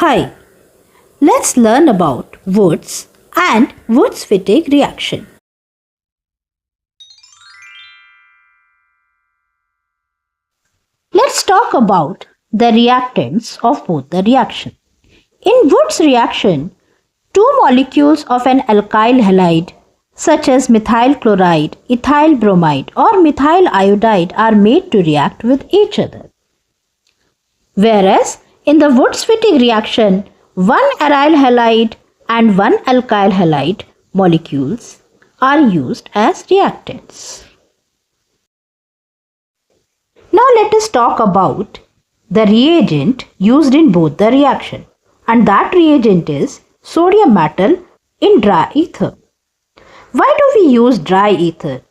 Hi, let's learn about Wurtz and Wurtz-Fittig reaction. Let's talk about the reactants of both the reaction. In Wurtz reaction, two molecules of an alkyl halide such as methyl chloride, ethyl bromide or methyl iodide are made to react with each other. Whereas in the Wurtz-Fittig reaction, one aryl halide and one alkyl halide molecules are used as reactants. Now let us talk about the reagent used in both the reaction, and that reagent is sodium metal in dry ether. Why do we use dry ether?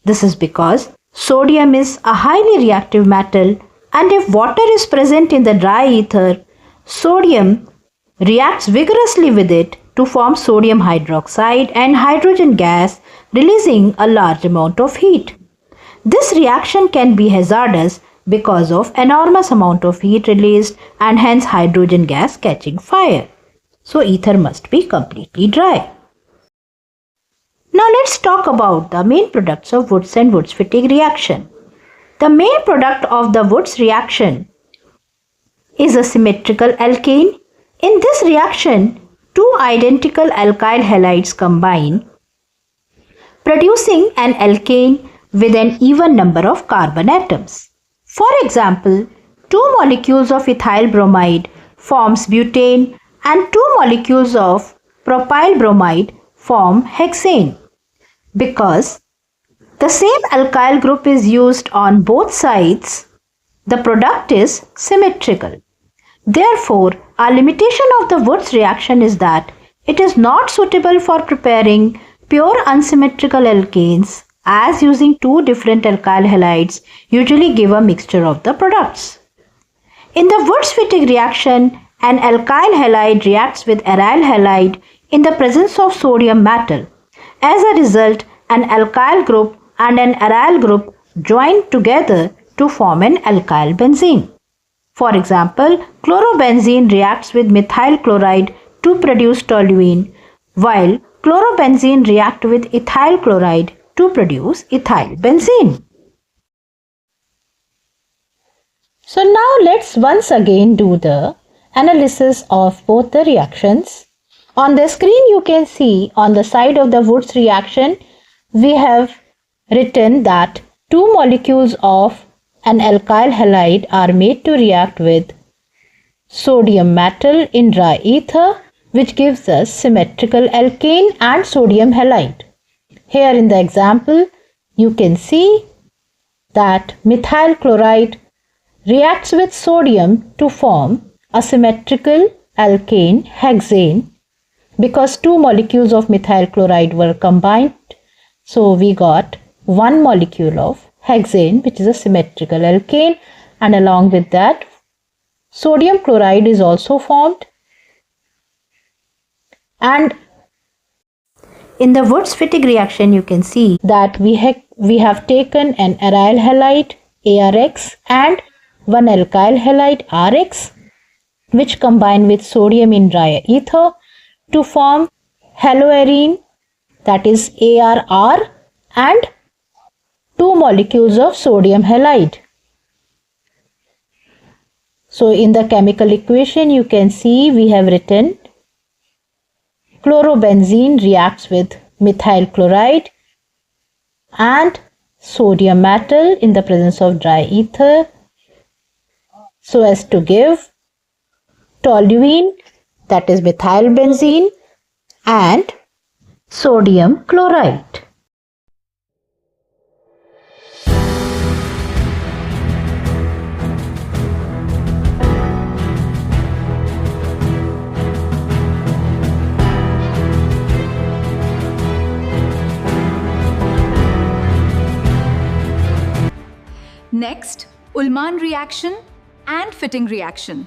This is because sodium is a highly reactive metal, and if water is present in the dry ether, sodium reacts vigorously with it to form sodium hydroxide and hydrogen gas, releasing a large amount of heat. This reaction can be hazardous because of enormous amount of heat released and hence hydrogen gas catching fire. So ether must be completely dry. Now let's talk about the main products of Wurtz and Wurtz-Fittig reaction. The main product of the Wurtz reaction is a symmetrical alkane. In this reaction, two identical alkyl halides combine, producing an alkane with an even number of carbon atoms. For example, two molecules of ethyl bromide forms butane and two molecules of propyl bromide form hexane. Because the same alkyl group is used on both sides, the product is symmetrical. Therefore, a limitation of the Wurtz reaction is that it is not suitable for preparing pure unsymmetrical alkanes, as using two different alkyl halides usually give a mixture of the products. In the Wurtz-Fittig reaction, an alkyl halide reacts with aryl halide in the presence of sodium metal. As a result, an alkyl group and an aryl group join together to form an alkyl benzene. For example, chlorobenzene reacts with methyl chloride to produce toluene, while chlorobenzene reacts with ethyl chloride to produce ethyl benzene. So now let's once again do the analysis of both the reactions. On the screen you can see on the side of the Wurtz reaction, we have written that two molecules of an alkyl halide are made to react with sodium metal in dry ether, which gives us symmetrical alkane and sodium halide. Here in the example, you can see that methyl chloride reacts with sodium to form a symmetrical alkane hexane because two molecules of methyl chloride were combined. So we got one molecule of hexane, which is a symmetrical alkane, and along with that sodium chloride is also formed. And in the Wurtz-Fittig reaction, you can see that we have taken an aryl halide ARX and one alkyl halide RX, which combine with sodium in dry ether to form haloarine, that is ARR, and two molecules of sodium halide. So in the chemical equation, you can see we have written chlorobenzene reacts with methyl chloride and sodium metal in the presence of dry ether so as to give toluene, that is methyl benzene, and sodium chloride. Next, Ullmann reaction and Fitting reaction.